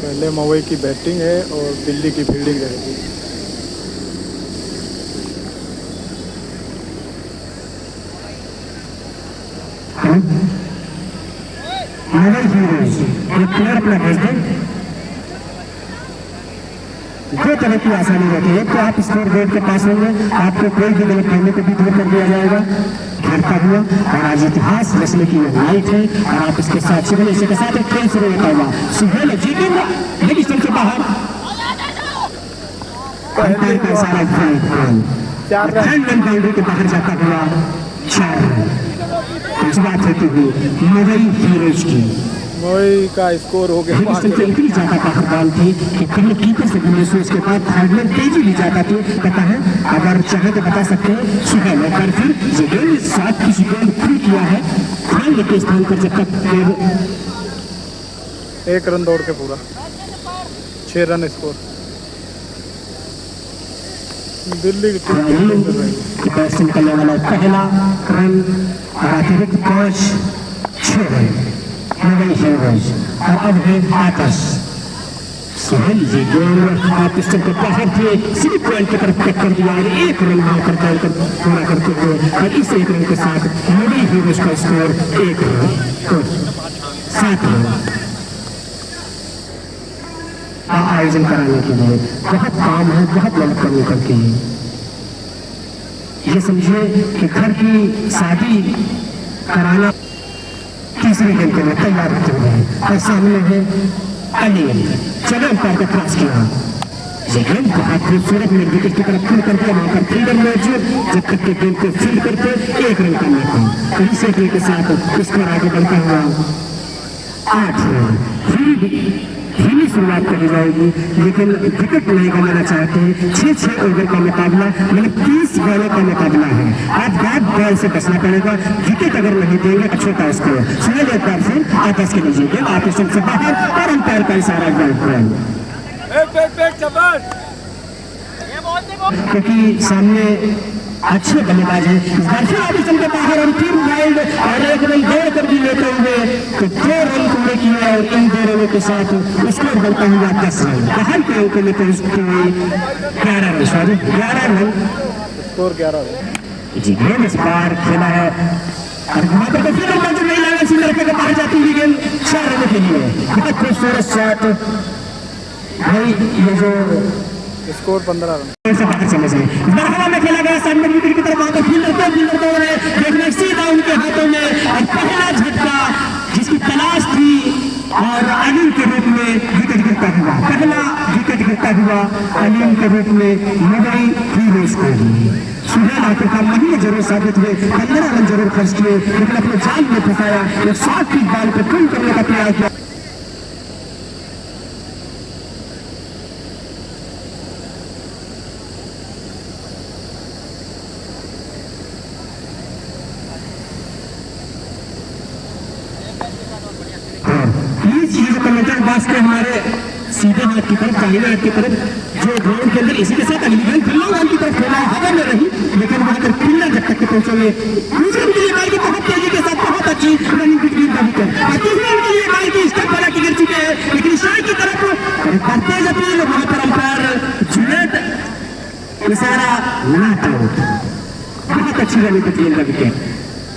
पहले मवई की बैटिंग है और दिल्ली की फील्डिंग रहेगी। एक प्लेयर अपना भेज दें। दो तरह की आसानी रहती है, तो आप स्कोर बोर्ड के पास होंगे, आपको कोई भी गलत फहमी को भी दूर कर दिया जाएगा घेरता हुआ। और आज इतिहास रचने की नाइट है और आप इसके साथ सुहेल के साथ एक खेल शुरू होता हुआ सुहेल जीतेंगे लेकिन स्टंप से बाहर रन बाउंड्री के बाहर जाता हुआ 4 रन। इस बात होती हुई मवई हीरोज की मवई का स्कोर हो गया। इतनी ज्यादा बाहर बॉल थी कि पहले कीपर से गुजरे से उसके बाद थर्ड में तेजी ली जाता थी। पता है अगर चाहे तो बता सकते हैं सुहेल और फिर जगह साथ किसी गेंद फ्री किया है खेलने के स्थान पर जब तक 1 रन दौड़ के पूरा 6 रन स्कोर दिल्ली की टीम से निकलने वाला पहला रन और अतिरिक्त 6 रन मवई हीरोज। और अब है आकाश सुहेल जी गेंद आप स्टंप के बाहर थे स्लिप पॉइंट की तरफ कट कर दिया और 1 रन बनाकर पूरा करते हुए और इस 1 रन के साथ मवई हीरोज का स्कोर 1 रन 7 रन। आयोजन कराने के लिए बहुत काम है, बहुत मेहनत करनी पड़ती है। ये समझिए कि घर की शादी कराना तीसरे गेंद के लिए तैयार होते हुए और सामने है अली चलन पर का क्रॉस किया। ये गेंद बहुत खूबसूरत में विकेट की तरफ फील्ड करते वहां पर फील्डर मौजूद जब तक के गेंद को फील्ड करते 1 रन करने को इस 1 रन के साथ स्कोर आगे बढ़ता हुआ 8 रन। धीमी शुरुआत करी जाएगी लेकिन विकेट नहीं गंवाना चाहते। 6 ओवर का मुकाबला मतलब 30 बॉलों का मुकाबला है। आप बैट बॉल से बचना पड़ेगा, विकेट अगर नहीं देंगे तो छोटा स्कोर। सुहेल एक बार फिर आकाश के लीजिए आप स्टंप से बाहर और अंपायर का इशारा क्योंकि सामने अच्छे बल्लेबाज है। इस बार फिर आप स्टंप के बाहर और फिर वाइल्ड और 1 रन दौड़ कर भी लेते हुए तो 2 रन पूरे किए और इन 2 रनों के साथ स्कोर बनता हुआ 10 रन। बाहर के अंक लेते हुए 11 run sorry 11 run score 11 run जी। गेंद इस बार खेला है और वहां पर फिर नहीं लगा सीधे रखे बाहर जाती हुई गेंद 4 रन के लिए बहुत खूबसूरत शॉट भाई। ये जो स्कोर 15 रन से बाहर चले जाए हवा में खेला गया सामने विकेट की तरफ आकर फील्डर दौड़ रहे देखने सीधा उनके हाथों में और पहला झटका जिसकी तलाश थी और अलीम के रूप में विकेट गिरता हुआ पहला विकेट गिरता हुआ अलीम के रूप में मवई हीरोज को सुहेल आखिरकार महीने जरूर साबित हुए 15 रन जरूर खर्च किए लेकिन अपने जाल में फंसाया एक शॉर्ट पिच बॉल को कम करने का प्रयास किया। हमारे सीधे हाथ की तरफ दाहिने हाथ की तरफ जो ग्राउंड के अंदर इसी के साथ अगली गेंद की तरफ खेला हवा में रही लेकिन वहां पर पिल्लर जब तक के पहुंचोगे दूसरे के लिए बाल की बहुत तेजी के साथ बहुत अच्छी रनिंग बिटवीन द विकेट और तीसरे के लिए बाल की स्टंप वाला की गिर चुके हैं लेकिन साइड की तरफ करते जब वहां पर अंपायर जुनेद इशारा नॉट आउट। बहुत अच्छी रनिंग बिटवीन द विकेट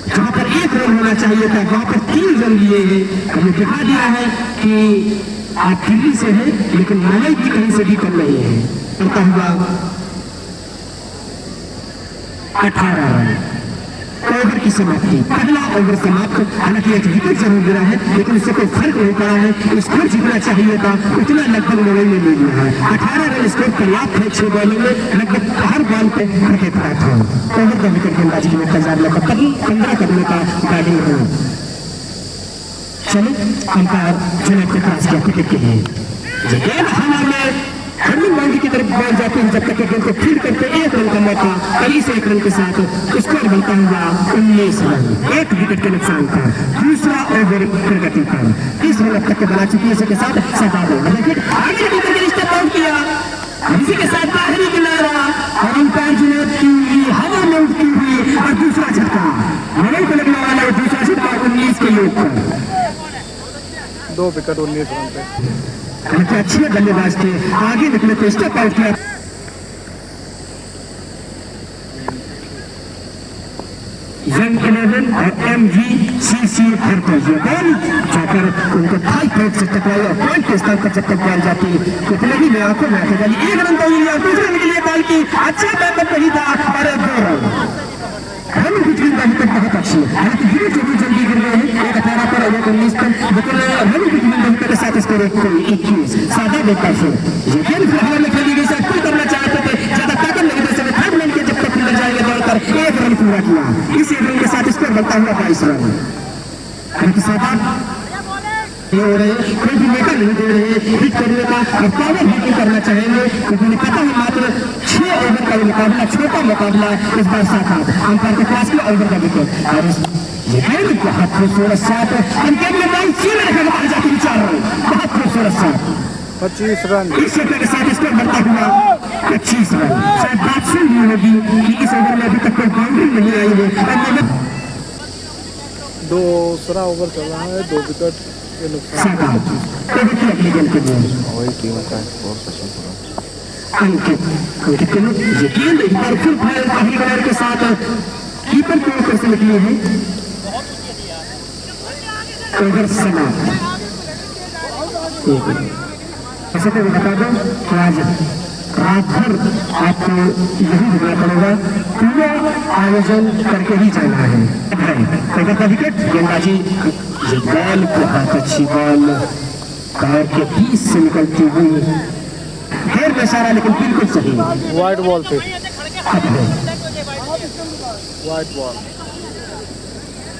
जहां पर 1 रन होना चाहिए था वहां पर 3 रन लिए हैं। हमें दिखा दिया है कि आप दिल्ली से हैं लेकिन मवई की कहीं से भी कम नहीं है। करता हुआ 18 रन ओवर की समाप्ति पहला ओवर समाप्त। हालांकि एक विकेट जरूर गिरा है लेकिन इससे कोई फर्क नहीं पड़ा है। स्कोर जितना चाहिए था उतना लगभग मवई ने ले लिया है। 18 रन स्कोर पर्याप्त है 6 बॉलों में लगभग हर बॉल पे विकेट पड़ा था। ओवर का विकेट गेंदबाजी में इंतजार लगभग 15 करने का बैटिंग हो। चलो अंपायर जुनेद ने क्रॉस किया विकेट के लिए गेंद हवा में रनिंग बाउंड्री की तरफ बॉल जाते हैं जब तक के गेंद को फील्ड करते 1 रन का मौका और इस 1 रन के साथ स्कोर बनता हुआ 19 रन 1 विकेट के नुकसान पर। दूसरा ओवर प्रगति पर 30 रन अब तक के बना चुकी है। इसी के साथ 7 आगे स्टेप आउट किया इसी के साथ बाहरी किनारा और अंपायर जुनेद की हवा में उठती हुई और दूसरा झटका मवई को लगने वाला दूसरा झटका 19 के योग पर 2 विकेट 19 रन पे। हालांकि अच्छे बल्लेबाज थे, आगे निकले तो स्टेप आउट किया। यंग 11 और MVCC हरकत बॉल जाकर उनको थाई पैड से टकराई और पॉइंट के स्थान पर जब तक बॉल जाती कितने ही में आंखों में आंखें डाली। एक रन दौड़ी और दूसरे रन के लिए बॉल की अच्छा बैकअप नहीं था और 2 run run between the wicket बहुत अच्छी है। हालांकि धीरे धीरे जल्दी गिर गए हैं 1/18 पर और 1/19 पर, लेकिन रन बिटवीन द विकेट के साथ स्कोर 21 सादा बेकार से ये गेंद हवा में खेली गई। सब कुछ करना चाहते थे, ज्यादा ताकत नहीं दे सके। थर्ड मैन के जब तक अंदर जाएंगे बॉल कर 1 रन पूरा किया। इस 1 रन के साथ स्कोर बनता हुआ 22 रन। हालांकि सादा ये हो रहे कोई भी मौका नहीं दे रहे हिट करने का और पावर हिटिंग करना चाहेंगे, क्योंकि उन्हें पता है मात्र 6 ओवर का मुकाबला छोटा मुकाबला इस बार साथ अंपायर के पास में ओवर का विकेट और ये गेंद बहुत खूबसूरत शॉट अंतिम में बॉल सीधे रखा बाहर जाती 4 रन। बहुत खूबसूरत शॉट 25 रन। इस क्षेत्र के साथ स्कोर बढ़ता हुआ 25 रन। शायद बात सुन रही होगी कि इस ओवर में अभी तक कोई बाउंड्री नहीं आई है। दूसरा ओवर चल रहा है, 2 विकेट के नुकसान। अंकित ये गेंद एक बार फिर पहली बॉलर के साथ कीपर की ओर से निकली है। ओवर समाप्त। ऐसे तो बता दो कि आज रात भर आपको यही देखना पड़ेगा, पूरा आयोजन करके ही जाना है। ओवर का विकेट गेंदबाजी, ये बॉल बहुत अच्छी बॉल पैर के बीच से निकलती हुई घेर में सारा, लेकिन बिल्कुल सही वाइड बॉल थे। अब है वाइड बॉल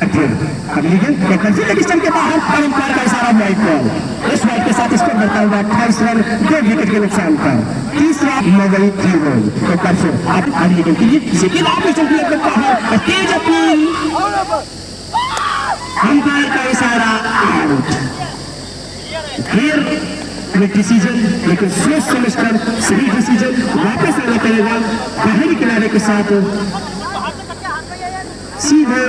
अगली गेंद कंसिडरेशन के बाहर अंपायर का इशारा वाइड बॉल। इस वाइड के साथ स्कोर बढ़ता हुआ 28 रन 2 विकेट के नुकसान पर। तीसरा मगई 3 रन। तो परसों आप अगली गेंद के लिए लेकिन आप चलती है बाहर तेज अपील अंपायर का इशारा आउट। फिर डिसीजन, लेकिन सोच समझकर सही डिसीजन वापस आना पड़ेगा। बाहरी किनारे के साथ सीधे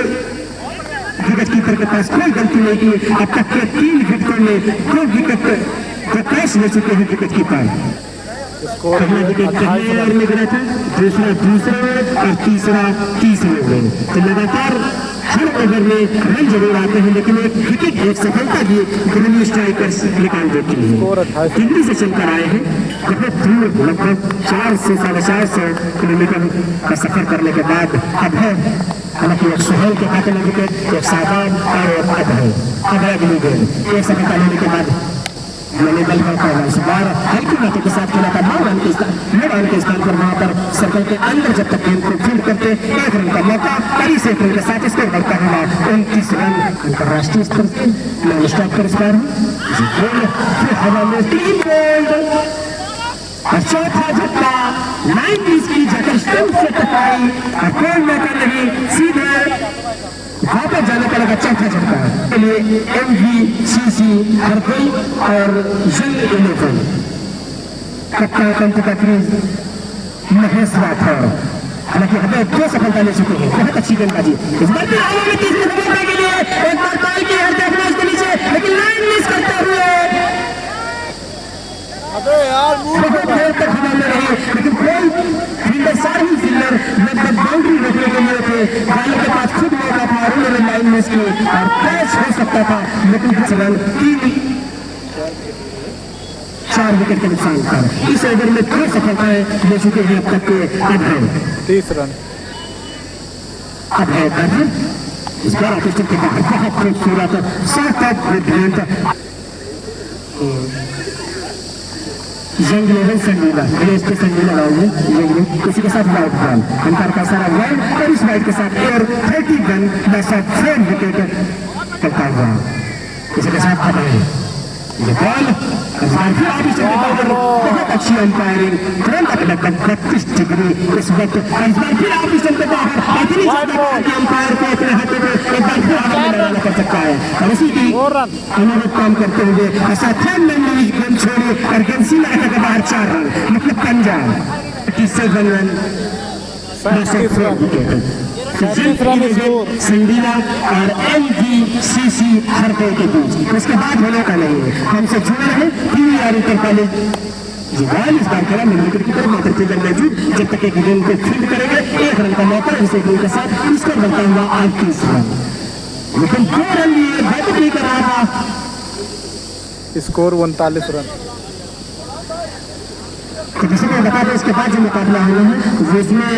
विकेट कीपर के पास कोई गलती नहीं की। अब तक के 3 विकेटों में 2 विकेट को कैच ले चुके हैं विकेट कीपर। पहला विकेट पहले ओवर में गिरा था, दूसरे में और तीसरे में। तो लगातार हर ओवर में रन जरूर आते हैं, लेकिन एक विकेट एक सफलता भी दिल्ली स्ट्राइकर्स निकाल देती है। दिल्ली से चलकर आए हैं बहुत दूर, लगभग 4 से 450 किलोमीटर का सफर करने के बाद अब है। हालांकि एक सुहेल के खाते में विकेट, एक सादाब और एक अब है अगली गेंद। एक सफलता लेने के बाद मैंने बल करता है इस बार हल्की बातों के साथ खेला था। 9 रन के स्थान पर वहां पर सर्कल के अंदर जब तक गेंद को फील्ड करते 1 रन का मौका, कई से रन के साथ स्कोर बढ़ता हुआ 29 रन। अंतर्राष्ट्रीय स्तर से नॉन स्टॉप पुरस्कार हवा में 3 गोल्ड और चौथा झटका 90s की जगह स्टंप से टकराई और कोई मौका नहीं, सीधे वापस जाने का लगा चौथा झटका के लिए MVCC हरकई और यंग 11 कप्तान का क्रीज महेश राठौर। हालांकि हमें 2 सफलता ले चुके हैं। बहुत अच्छी गेंदबाजी इस बार भी आने में तीसरी सफलता के लिए एक बार बॉल की हर देखना उसके नीचे, लेकिन लाइन मिस करते हुए बहुत देर तक हवा में रही, लेकिन कोई फील्डर साहिल फील्डर लगभग बाउंड्री रोकने के लिए थे। बॉलर के पास खुद मौका था, उन्होंने लाइन मिस की और कैच हो सकता था, लेकिन 4 विकेट के नुकसान पर इस ओवर में 2 सफलताएं ले चुके हैं अब तक के। अब है 30 रन। अब है इस बार ऑफिसर के बाहर बहुत खूबसूरत यंग 11 संजीला संजीला लाओगे किसी के साथ वाइट बॉल अंपायर का सारा वाइट और इस वाइट के साथ और 30 रन में 4 विकेट करता हुआ किसी के साथ आता है ये बॉल बहुत अच्छी अंपायरिंग तुरंत लगभग 32 डिग्री इस वक्त इस बार फिर आप इस के बाहर इतनी ज्यादा अंपायर को अपने हाथों में एक बार फिर हाथ में लगाना पड़ सकता है और इसी की अनुरूप काम करते हुए ऐसा गेंद छोड़ी और गेंद सीमा के बाहर 4 रन मतलब पंजाब 37 रन विकेट संडीला और MVCC हरदोई के बीच। उसके बाद होने का नहीं है। हमसे जुड़े हैं PVR इंटर कॉलेज जिवाल। इस बार खेला मिलकर की तरफ मात्र फील्डर मौजूद। जब तक एक गेंद को फील्ड करेंगे 1 रन का मौका इस गेंद के साथ स्कोर बनता हुआ 38 रन। लेकिन 2 रन लिए बैटिंग नहीं कर रहा था। Score 39 run. तो जैसे मैं बता दें इसके बाद जो मुकाबला हुआ है वो इसमें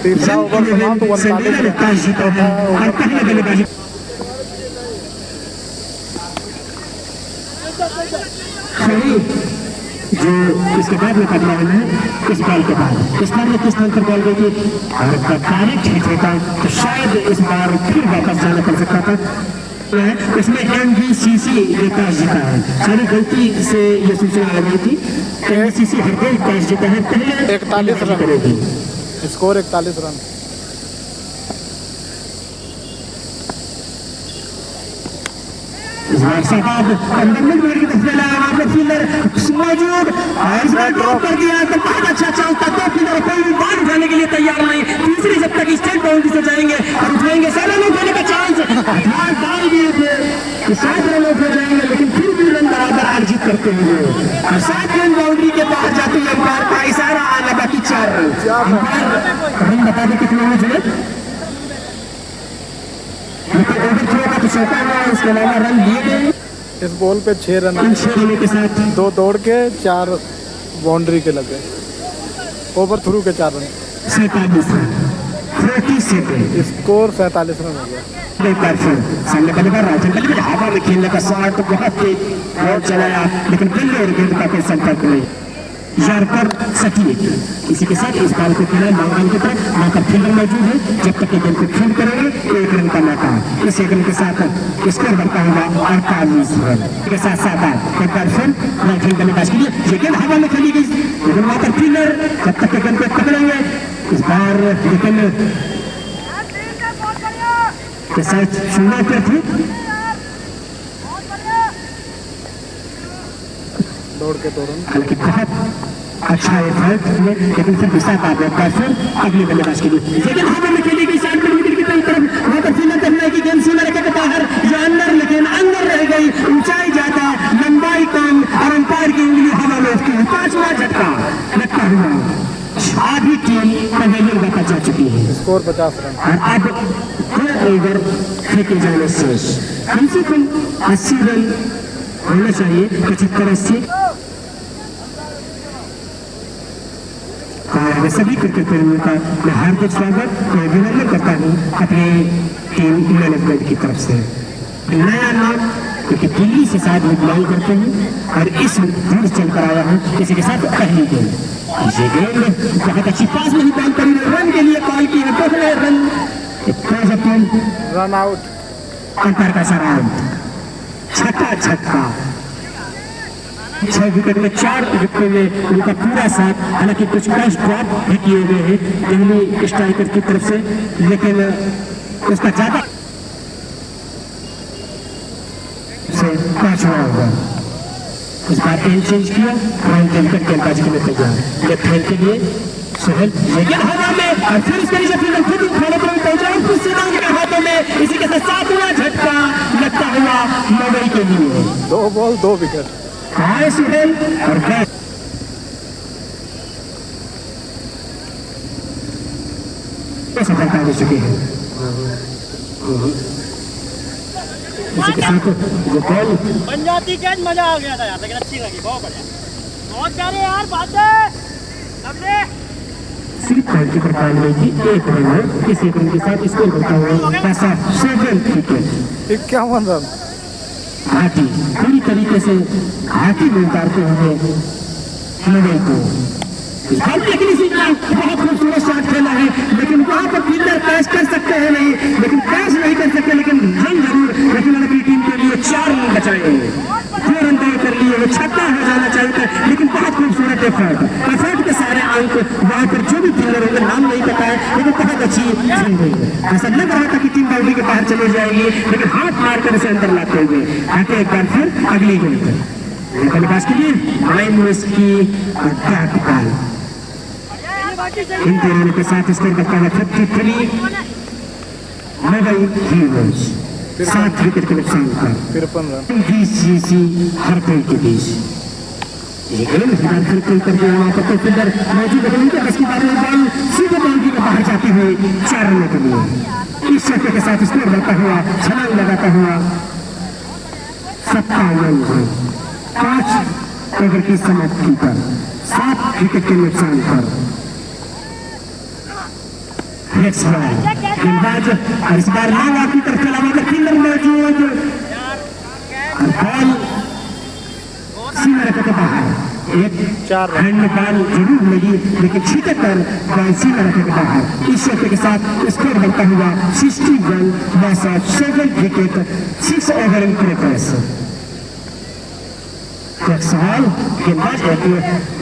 तीसरा ओवर समाप्त 39 रन जीता है और पहले बल्लेबाजी जो इसके बाद मुकाबला होना है इस बॉल के बाद। इस बार में किस स्थान पर बॉल गई थी और डायरेक्ट हिट होता तो शायद इस बार फिर वापस जाना पड़ सकता था। इसमें MVCC टॉस जीता है। सारी गलती से ये सूचना आ गई थी। MVCC हरदोई टॉस जीता है। पहले 41 रन करेगी। Score 41 run. मौजूद ड्रॉप कर दिया तो बहुत अच्छा चांस था। 2 फील्डर कोई भी बॉल उठाने के लिए तैयार नहीं। तीसरी जब तक स्टेट बाउंड्री से जाएंगे और उठाएंगे 7 रन उठाने का चांस डाल दिए थे 7 रन उठ जाएंगे। लेकिन फिर भी रन बराबर अर्जित करते हुए और 7 रन बाउंड्री के बाहर जाते हुए अंपायर का इशारा आने बाकी 4 रन। रन बता दें कितने हुए जुड़े। ओवर थ्रो का तो चौका हुआ। इसके अलावा रन दिए गए इस बॉल पे 6 रन। 6 रनों के साथ 2 दौड़ के 4 बाउंड्री के लगे। ओवर थ्रू के 4 रन। 47 रन 47। स्कोर 47 रन हो गया। एक बार फिर सामने बल्लेबाज राजन बल्लेबाज हवा में खेलने का शॉट बहुत तेज बॉल चलाया लेकिन बल्ले और गेंद का कोई संपर्क नहीं। यार्कर सटीक। इसी के साथ इस बॉल को खेला लॉन्ग रन की तरफ। मौका फील्डर मौजूद है। जब तक गेंद को फील्ड करेंगे 1 रन का मौका। इस 1 रन के साथ स्कोर बनता हुआ 48 रन के साथ साथ एक बार फिर राइट हैंड बल्लेबाज के लिए ये गेंद हवा में खेली गई लेकिन मौका फील्डर जब तक गेंद को पकड़ेंगे इस बार लेकिन के साथ सुनना पे थी दौड़ के 2 रन। हालांकि बहुत अच्छा एफर्ट हुए लेकिन फिर दूसरा बात है फिर अगले बल्लेबाज के लिए लेकिन हवा में खेली गई 60 किलोमीटर की तरफ। वहां पर फील्डर करना है कि गेंद सीमा रेखा के बाहर या अंदर लेकिन अंदर रह गई। ऊंचाई ज्यादा लंबाई कम और अंपायर की उंगली हवा में उठती है। 5वां झटका लगता हुआ आधी टीम पवेलियन वापस जा चुकी है। Score 50 run. और अब 2 ओवर फेंके जाने शेष। कम से कम 80 रन होना चाहिए। 75-80। मैं सभी क्रिकेट प्रेमियों का मैं हार्दिक स्वागत और अभिनंदन करता हूँ अपनी टीम मैनेजमेंट की तरफ से। नया नाम क्योंकि दिल्ली से शायद मैं बिलोंग करते हैं और इस दूर चलकर आया हूँ किसी के साथ पहली गेंद। ये गेंद बहुत अच्छी पास नहीं बॉल करी रन के लिए कॉल की है। पहले रन रन आउट। अंपायर का सारा आउट। छठा छक्का 6 विकेट में 4 विकेट में उनका पूरा साथ। हालांकि कुछ कैच ड्रॉप भी किए हुए हैं दिल्ली स्ट्राइकर की तरफ से लेकिन उसका ज्यादा से 5 हुआ होगा। इस बार एम चेंज किया रन देकर गेंदबाजी के लिए तैयार। लेफ्ट हैंड के लिए सोहेल लेकिन हवा में और फिर इसके लिए फील्डर खुद उठाने पर पहुंचा फिर सीधा उनके हाथों में। इसी के साथ 7वां झटका लगता हुआ मुंबई के लिए। 2 बॉल 2 विकेट। हाय सुहेल और सफलता दे चुके हैं। इसी के साथ जो बॉल बन जाती कैच मजा आ गया था यार लेकिन अच्छी लगी बहुत बढ़िया बहुत प्यारे यार बातें सबने सिर्फ पॉइंट की बॉल गई थी 1 रन में। इस 1 रन के साथ स्कोर बनता हुआ 7 विकेट। 51 रन। घाटी पूरी तरीके से घाटी में उतारते हुए मुंबई को। लेकिन इसी बहुत खूबसूरत शॉट खेला है लेकिन वहां पर फील्डर कैच कर सकते हैं नहीं लेकिन कैच नहीं कर सकते लेकिन रन जरूर। लेकिन अपनी टीम के लिए 4 रन बचाए 2 रन तय कर लिए। वो छक्का हो जाना चाहिए था लेकिन बहुत खूबसूरत एफर्ट के सारे अंक वहां पर जो भी फील्डर होंगे नाम नहीं पता है लेकिन बहुत अच्छी गेंद हुई। ऐसा लग रहा था कि टीम बाउंड्री के बाहर चले जाएगी लेकिन हाथ मारकर उसे अंदर लाते हुए आते एक बार फिर अगली गेंद बल्लेबाज के लिए राइन की इन 3 रनों के साथ स्कोर करता है 53। मुंबई हीरोज 7 विकेट के नुकसान पर 53 रन। 20 जीसी हर पेड़ के बीच ये गेंद हिदायत करके वहां पर तो फील्डर मौजूद है उनके बस की बात है। बॉल सीधे बाउंड्री के बाहर जाती हुई 4 रनों के लिए इस शर्त के साथ स्कोर बढ़ता हुआ छलांग लगाता हुआ 57 रन 5 ओवर की समाप्ति पर 7 विकेट के नुकसान पर गेंदबाज और इस बार लॉन्ग ऑफ की तरफ चला हुआ फील्डर मौजूद और बॉल सीमा रेखा के बाहर एक 4 रन। हैंड बॉल जरूर लगी लेकिन छीटे पर बॉल सीमा रेखा के बाहर इस शर्त के साथ स्कोर बनता हुआ 61 loss of 7 wicket 6 over in progress. सवाल गेंदबाज एक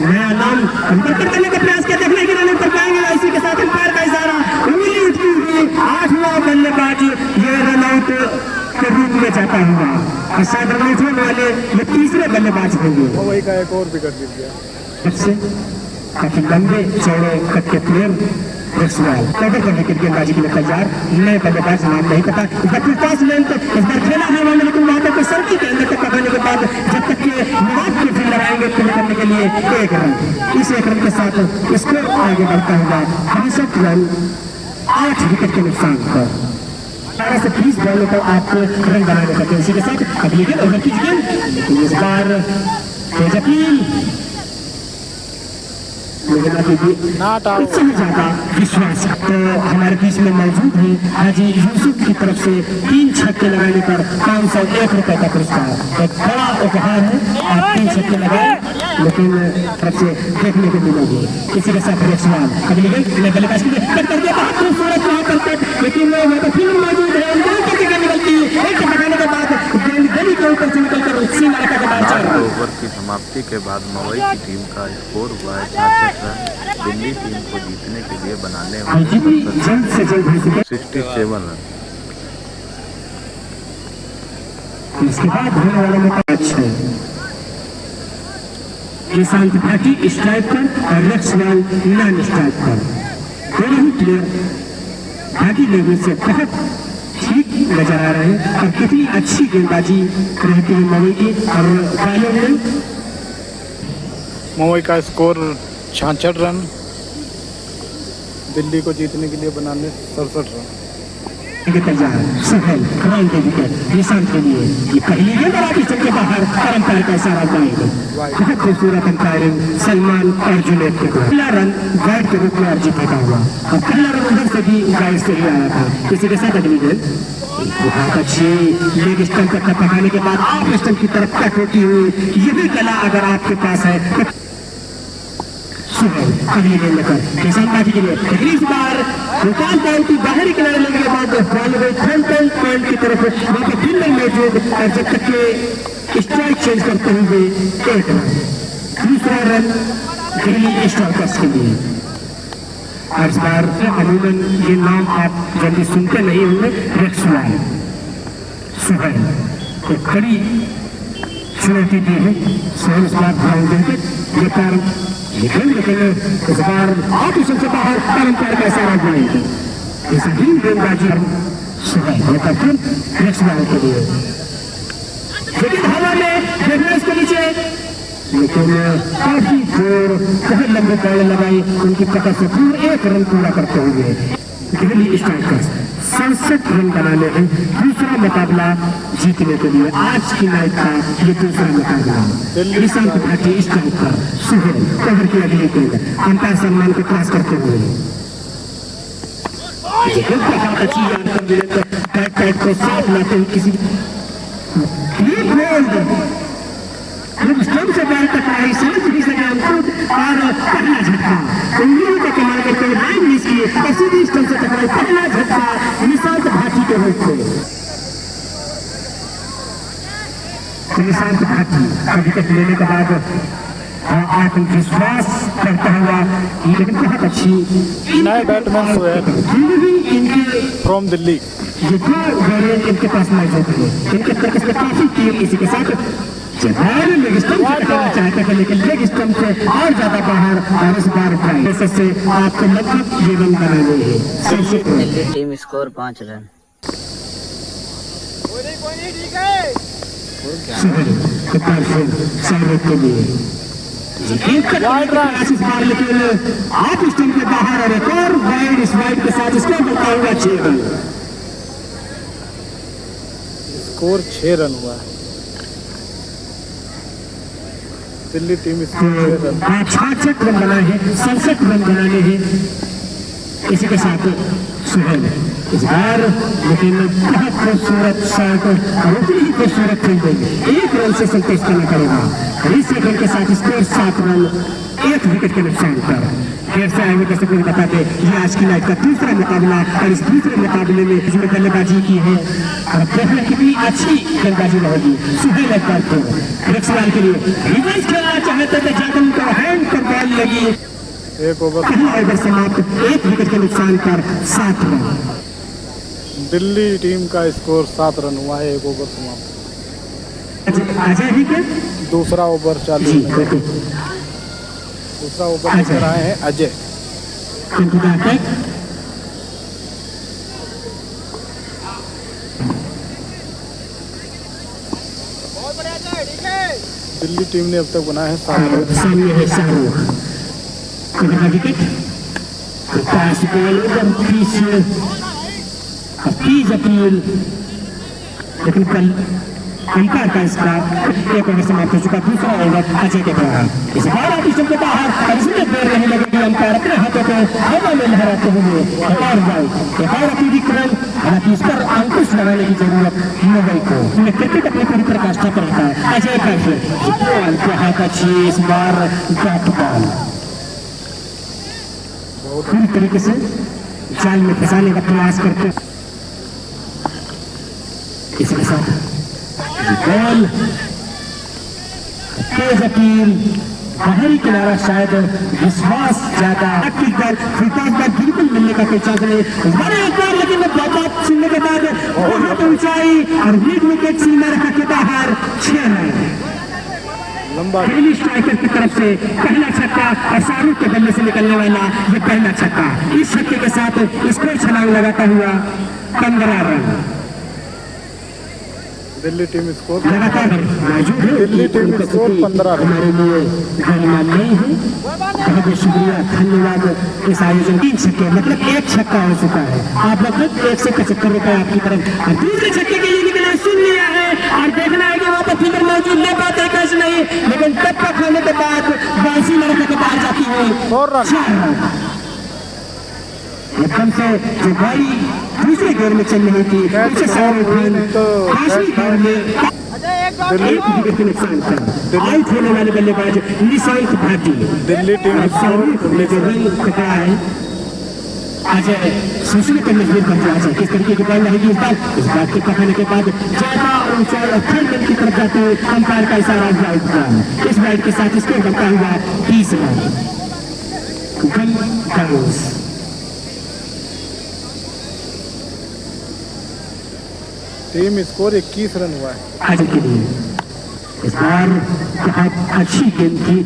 नया नाम अंतर करने का प्रयास किया देखने के लिए कर पाएंगे इसी के साथ अंपायर का इशारा उंगली उठती हुई 8वां बल्लेबाज ये रन आउट के रूप में जाता हुआ और शायद रन आउट होने वाले ये तीसरे बल्लेबाज होंगे। वही का एक और विकेट गिर गया। सबसे काफी लंबे चौड़े कट के प्लेयर रसवाल कवर करने के गेंदबाजी के लिए तैयार नए बल्लेबाज नाम नहीं पता इस पास लेन तो इस बार खेला है वाले लेकिन वहां तक सर्किल के अंदर तक पकड़ने के बाद जब तक ये निवास के फील्डर आएंगे खेल करने के लिए 1 रन इस 1 रन के साथ स्कोर आगे बढ़ता हुआ 63 रन 8 विकेट के नुकसान पर 18 से 20 बॉलों पर आप रन बनाने सकते हैं। इसी के साथ अगली गेंद ओवर की गेंद लेकिन इस बार तेज अपील ज्यादा विश्वास तो हमारे बीच में मौजूद है हाजी यूसुफ की तरफ से 3 छक्के लगाने पर 501 रुपए का पुरस्कार एक बड़ा उपहार है। आप 3 छक्के लगाए लेकिन तरफ से देखने को मिलेगी इसी के साथ सवाल अगली गेंद बल्लेबाज बहुत खूबसूरत वहां पर लेकिन वो तो फिल्म मौजूद है निकलती है एक लगाने के बाद गेंद गली के ऊपर से निकलकर सीमा रेखा के बाहर 4 ओवर की समाप्ति के बाद मवई की टीम का स्कोर हुआ है 66 रन। दिल्ली टीम को जीतने के लिए बनाने जल्द से जल्द 67 रन। इसके बाद होने वाला मैच है निशांत भाटी स्ट्राइक पर और लक्ष्मण नॉन स्ट्राइक पर दोनों ही प्लेयर भाटी लेवल से बहुत ठीक नजर आ रहे हैं और कितनी अच्छी गेंदबाजी रहती है मवई की और बालों में मुंबई का स्कोर 66 रन। दिल्ली को जीतने के लिए बनाने 67 रन। तैयार सुहेल राउंड के विकेट निशांत के लिए ये पहली गेंद और आगे चल के बाहर अंपायर का इशारा जाएगा। बहुत खूबसूरत अंपायरिंग सलमान और जुनेद के पहला रन गाइड के रूप में अर्जित होता हुआ और पहला रन उधर से भी गाइड से ही आया था। इसी के साथ अगली गेंद बहुत अच्छी लेग स्टंप तक पकाने के बाद ऑफ स्टंप की तरफ कट होती हुई ये भी कला अगर आपके पास है अगली गेंद लेकर निशानबाजी के लिए इस बार निकाल बॉल की बाहरी किनारे लेने के बाद बॉल गई फ्रंट पॉइंट की तरफ वहां पर फील्डर मौजूद और जब तक के स्ट्राइक चेंज करते हुए 1 रन दूसरा रन दिल्ली स्ट्राइकर्स के लिए। और इस बार अमूमन ये नाम आप जल्दी सुनते नहीं होंगे रक्सवाल सुहेल को खड़ी चुनौती दी है सुहेल इस बार ध्यान देंगे ये कारण लेकिन इस बार ऑफिसर से बाहर अंपायर का इशारा जाएगा इस टीम गेंदबाजी सुबह होकर फिर रक्सवाल के लिए लेकिन हवा में देखना इसके नीचे लेकिन काफी जोर बहुत लंबी बॉल लगाई उनकी पकड़ से पूरे 1 रन पूरा करते हुए दिल्ली स्ट्राइकर्स 67 रन बनाने हैं। दूसरा मुकाबला जीतने के लिए आज की मैच का ये दूसरा मुकाबला निशांत भाटी स्ट्राइकर सुहेल कवर की अगली गेंद अंपायर सम्मान को क्रॉस करते हुए बैक को साफ लाते हुए किसी स्टंप से बैट तक आई समझ भी सके अंकुर और पहला झटका उंगलियों का कमाल करते हुए लाइन मिस किए और सीधी स्टंप से टकराई पहला झटका निशांत भाटी के रूप में निशांत भाटी का विकेट लेने के बाद आत्मविश्वास करता हुआ लेकिन बहुत अच्छी नए बैट्समैन इनके फ्रॉम दिल्ली ये 2 वेरिएंट इनके पास मौजूद है इनके तरफ से काफी टीम इसी के साथ लेग स्टंप से टकराना चाहते थे लेकिन लेग स्टंप से और ज्यादा बाहर और इस बार से आपको लगभग ये रन बनाने हैं। Delhi team score 5 run. Suhail कप्तान साइड के लिए लेकिन आप इस टीम के बाहर और एक और वाइड इस वाइड के साथ इसको बढ़ता हुआ 6 रन। स्कोर 6 रन हुआ है। Delhi team score 6 run 66 run बनाए हैं, 67 रन बनाने हैं। इसी के साथ सुहेल इस बार लेकिन बहुत खूबसूरत शॉट और उतनी ही खूबसूरत फील्डिंग, 1 रन से संतोष करना पड़ेगा। 20 रन के साथ स्कोर 7 रन 1 विकेट के नुकसान पर। फिर से आएंगे दर्शकों को बता दें ये आज की नाइट का दूसरा मुकाबला और इस दूसरे मुकाबले में जिसमें बल्लेबाजी की है और देखना कितनी अच्छी गेंदबाजी रहेगी। सुहेल एक बार फिर एक सवाल के लिए रिवर्स खेलना चाहते थे जाकर उनका हैंड पर बॉल लगी। 1 ओवर पहला ओवर समाप्त 1 विकेट के नुकसान पर 7 रन। दिल्ली टीम का स्कोर 7 रन हुआ है। 1 ओवर समाप्त। अजय ही के दूसरा ओवर चालू जी है। दूसरा ओवर लेकर आए हैं अजय। दिल्ली टीम ने अब तक बनाया है 7 रन। सामने है शाहरुख विकेट पास बॉल तेज अपील लेकिन कल अंपायर का इसका 1 ओवर समाप्त हो चुका। दूसरा ओवर अजय के द्वारा इस बार आप स्टेडियम के बाहर और इसमें देर नहीं लगेगी। अंपायर अपने हाथों को हवा में लहराते हुए एक और अतिरिक्त रन। हालांकि इस पर अंकुश लगाने की जरूरत मुंबई को। क्रिकेट अपनी पूरी प्रकाष्ठा पर रहता है। अजय का बॉल के हाथ अच्छी इस बार बैट बॉल पूरी तरीके से जाल में फंसाने का प्रयास करते हैं। इसके साथ बॉल तेज अपील बाहरी किनारा शायद विश्वास ज्यादा बिल्कुल मिलने का कोई चांस नहीं। बड़े एक बार लेकिन बहुत छीनने के बाद बहुत ऊंचाई और मिड विकेट सीमा के बाहर 6 रन। लंबा पहली स्ट्राइकर की तरफ से पहला छक्का और शाहरुख के बल्ले से निकलने वाला ये पहला छक्का। इस छक्के के साथ स्कोर छलांग लगाता हुआ 15 रन। दिल्ली टीम स्कोर लगातार दिल्ली टीम स्कोर 15 रन। हमारे लिए धन्यवाद नहीं है, बहुत बहुत शुक्रिया धन्यवाद। इस आयोजन 3 छक्के मतलब 1 छक्का हो चुका है। आप लोग 175 रुपए आपकी तरफ और दूसरे छक्के के लिए निकले सुन लिया है और देखना है कि वहाँ पर फिगर मौजूद ले पाते कैसे नहीं, लेकिन टप्पा खाने के बाद बासी लड़के के बाहर जाती हुई 4 रन। एकदम से जो गाड़ी दूसरे गेयर में चल रही थी उसे सारे गेयर में विकेट के नुकसान पर आउट होने वाले बल्लेबाज निशांत भाटी। दिल्ली टीम स्कोर खतरा है। अजय सोचने पर मजबूर करते हैं किस तरीके की बॉल रहेगी इस बात के पकड़ने के बाद ज्यादा ऊंचाई और थर्ड की तरफ जाते हुए अंपायर का इशारा आउट का इस राइड के साथ स्कोर बनता हुआ 30 रन। टीम स्कोर 21 रन हुआ है। आज के लिए इस बार बहुत अच्छी गेंद थी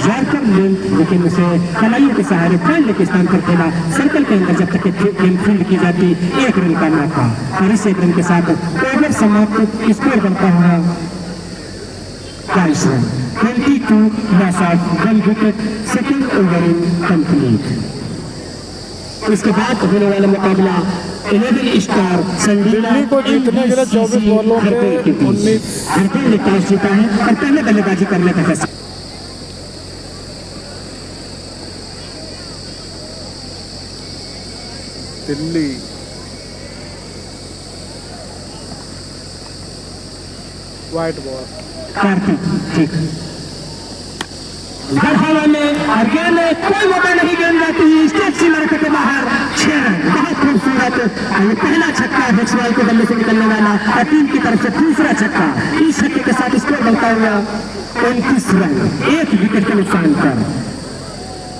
यार्कर लेंथ, लेकिन उसे कलाइयों के सहारे फील्ड के स्थान पर खेला। सर्कल के अंदर जब तक गेंद फील्ड की जाती 1 रन का मौका और इस 1 रन के साथ ओवर समाप्त स्कोर बनता हुआ 22 run. 22 loss of 1 wicket. Second over complete. इसके बाद होने वाला मुकाबला 11 स्टार दिल्ली को जीतने के लिए 24 बॉलों पे 19 ने टॉस जीता है और पहले बल्लेबाजी करने का फैसला। दिल्ली व्हाइट बॉल कार्तिक ठीक हवा में और गेंद में कोई मौका नहीं, गेंद जाती है स्टेट सीमा के बाहर 6 रन। बहुत खूबसूरत पहला छक्का बैट्समैन के बल्ले से निकलने वाला और टीम की तरफ से दूसरा छक्का। इस छक्के के साथ स्कोर बनता हुआ 29 रन 1 विकेट के नुकसान पर।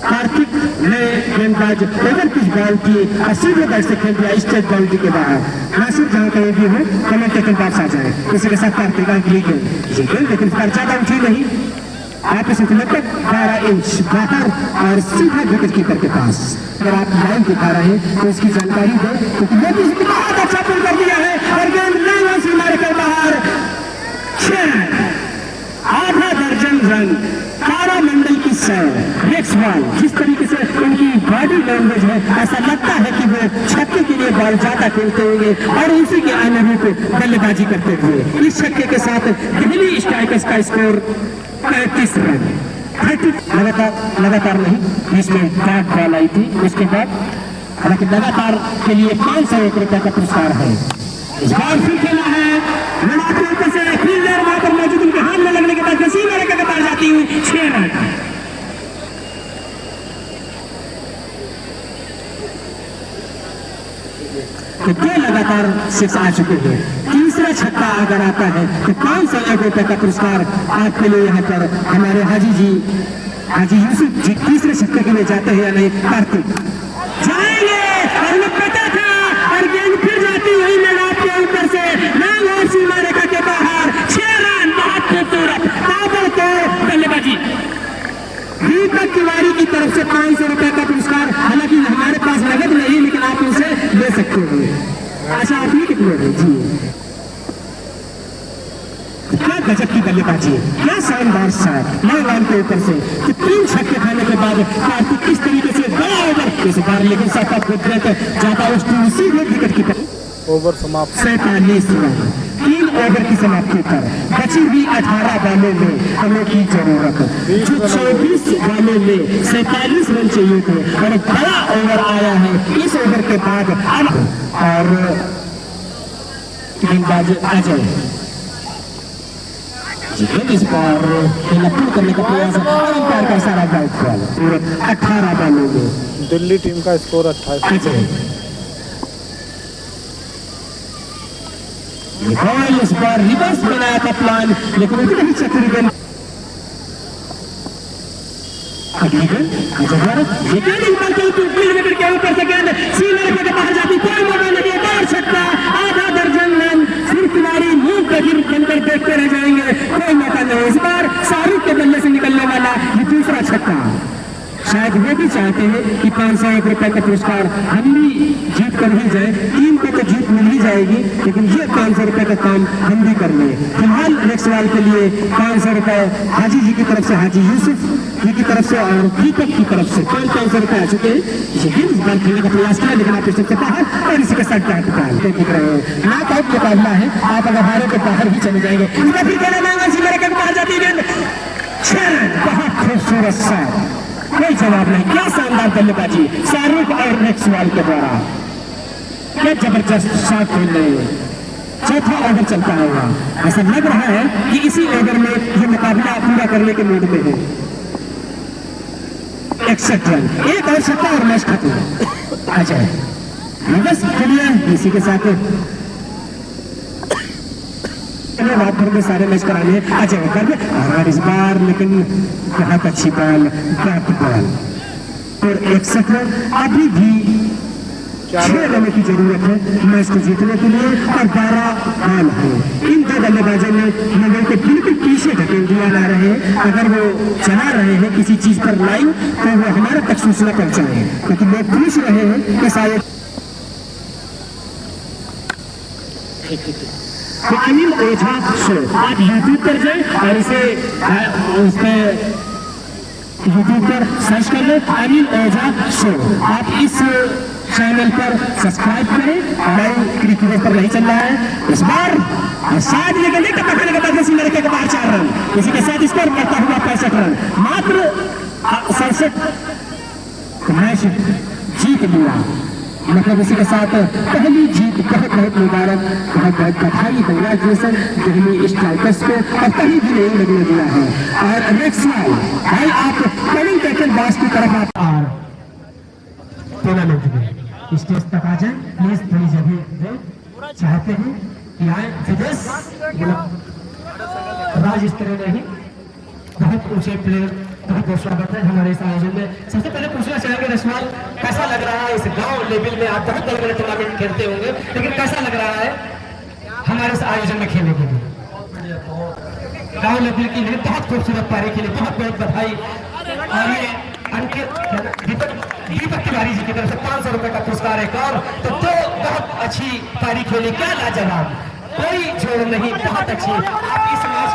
कार्तिक ने गेंदबाज ओवर पिच बॉल की और सीधे बैट से खेल दिया स्टेट बाउंड्री के बाहर। नासिर जहां कहीं भी हो कमेंटेटर पास आ जाए। इसी के साथ कार्तिक अगली गेंद लेकिन ज्यादा उठी नहीं, आप इसे लगभग 12 इंच बाहर और सीधा विकेट कीपर के पास। अगर आप लाइन दिखा रहे हैं तो इसकी जानकारी दें क्योंकि बहुत अच्छा पुल कर दिया है और गेंद लाइन से मारकर बाहर रन तारामंडल की सैर रेक्सवाल। जिस तरीके से उनकी बॉडी लैंग्वेज है, ऐसा लगता है कि वो छक्के के लिए बॉल ज्यादा खेलते होंगे और उसी के अनुरूप बल्लेबाजी करते हुए इस छक्के के साथ दिल्ली स्ट्राइकर्स का स्कोर 35 रन। 30 लगातार नहीं, बीच में बैट बॉल आई थी, उसके बाद हालांकि लगातार के लिए 501 रुपए का पुरस्कार है। इस बार फिर खेला है लड़ाते ऊपर से फील्डर वहां पर मौजूद, उनके हाथ में लगने के बाद नसीब मेरे का कतार जाती हुई 6 रन। तो 2 लगातार 6 आ चुके हैं। तीसरा छक्का अगर आता है तो 501 रुपए का पुरस्कार आपके लिए यहाँ पर हमारे हाजी यूसुफ जी तीसरे छक्के के लिए जाते हैं या नहीं? कार्तिक जाएंगे और वो पता था और गेंद फिर जाती हुई मैदान के ऊपर से लॉन्ग और सीमा रेखा के बाहर 6 रन। बहुत खूबसूरत ताबड़तोड़ बल्लेबाजी। दीपक तिवारी की तरफ से 500 रुपए का पुरस्कार, हालांकि हमारे पास नगद नहीं लेकिन आप उनसे ले सकते हो। अच्छा आप ही कितने हैं जी? क्या गजब की बल्लेबाजी, क्या शानदार शॉट मैदान के ऊपर से। तो 3 छक्के खाने के बाद कार्तिक किस तरीके से 2 ओवर इस बार लेकिन साथ कुदरत ज्यादा उसी विकेट की ओवर समाप्त। 47 रन 3 ओवर की समाप्ति पर बची हुई 18 बॉलों में हमें की जरूरत है। जो 24 बॉलों में 47 रन चाहिए थे और एक बड़ा ओवर आया है इस ओवर के बाद। और गेंदबाज अजय इस बार पूर्ण करने का प्रयास है और अंपायर का सारा बैट बॉल पूरे 18 बॉलों में। दिल्ली टीम का स्कोर 28। बॉल इस बार रिवर्स बनाया था प्लान, लेकिन उतने ही चक्री गेंद अगली गेंद के ऊपर से गेंद सीने के बाहर जाती, कोई मौका नहीं, एक और छक्का, आधा दर्जन रन। सिर्फ तिवारी मुंह पे गिर बनकर देखते रह जाएंगे, कोई मौका नहीं। इस बार शाहरुख के बल्ले से निकलने वाला ये दूसरा छक्का। शायद वो भी चाहते हैं कि 501 रुपए का पुरस्कार हम भी जीत कर ही जाए। टीम को तो जीत मिल ही जाएगी, लेकिन ये 500 रुपए का काम हम भी कर लें। फिलहाल रेक्सवाल के लिए 500 रुपए हाजी जी की तरफ से, हाजी यूसुफ जी की तरफ से और दीपक की तरफ से 500 रुपए आ चुके हैं। इस बार खेलने का प्रयास किया लेकिन आप इससे बाहर और इसी के साथ दिख रहे हैं। नॉकआउट मुकाबला है, आप अगर हारे तो बाहर ही चले जाएंगे। बाहर जाती है गेंद 6 रन। बहुत खूबसूरत शॉट, कोई जवाब नहीं। क्या शानदार बल्लेबाजी शाहरुख और रेक्सवाल के द्वारा, क्या जबरदस्त शॉट खेल रहे हैं। चौथा ओवर चलता होगा, ऐसा लग रहा है कि इसी ओवर में ये मुकाबला पूरा करने के मूड में है। 61 रन, एक और छक्का और मैच खत्म। अजय बस चलिए इसी के साथ रात भर में सारे मैच कराने अजय कर और इस बार लेकिन बहुत अच्छी बॉल, बैट बॉल और 61 रन। अभी भी 6 रन की जरूरत है मैच को जीतने के लिए और 12 बॉल है। इन 2 बल्लेबाजों ने नगर को बिल्कुल पीछे ढकेल दिया जा रहे हैं। अगर वो चला रहे हैं किसी चीज पर लाइन तो वो हमारे तक सूचना पहुंचाए, क्योंकि लोग पूछ रहे हैं कि शायद तो अनिल ओझा शो आप यूट्यूब पर जाए और इसे उस पर यूट्यूब पर सर्च कर ले, अनिल ओझा शो। आप इस चैनल पर सब्सक्राइब करें। लाइव क्रिकेट पर नहीं चल रहा है इस बार। शायद ये गली का पकड़ने के बाद लड़के के बाहर 4 रन, इसी के साथ स्कोर बढ़ता हुआ 65 रन। मात्र 67 मैच जीत लिया, मतलब इसी के साथ पहली जीत। बहुत बहुत मुबारक, बहुत बहुत बधाई, कंग्रेचुलेसन दिल्ली स्ट्राइकर्स को, और कहीं भी नहीं लगने दिया है। और रेक्सवाल भाई आप कमिंग कैप्टन बॉस की तरफ आप टूर्नामेंट में स्टेज तक आ जाए प्लीज। थोड़ी जगह चाहते हैं कि आए विदेश, राज्य नहीं, बहुत ऊंचे प्लेयर, बहुत बहुत स्वागत है हमारे इस आयोजन में। सबसे पहले पूछना चाहेंगे रेक्सवाल, कैसा लग रहा है इस गांव लेवल में? आप बहुत बड़े बड़े टूर्नामेंट खेलते होंगे, लेकिन कैसा लग रहा है हमारे इस आयोजन में खेलने के लिए? गांव लेवल की लिए बहुत खूबसूरत पारी के लिए बहुत बहुत बधाई। और ये दीपक तिवारी जी की तरफ से 500 रुपए का पुरस्कार एक और। तो 2 बहुत अच्छी पारी खेली, क्या लाजवाब, कोई जोड़ नहीं, बहुत अच्छी। आप इस मैच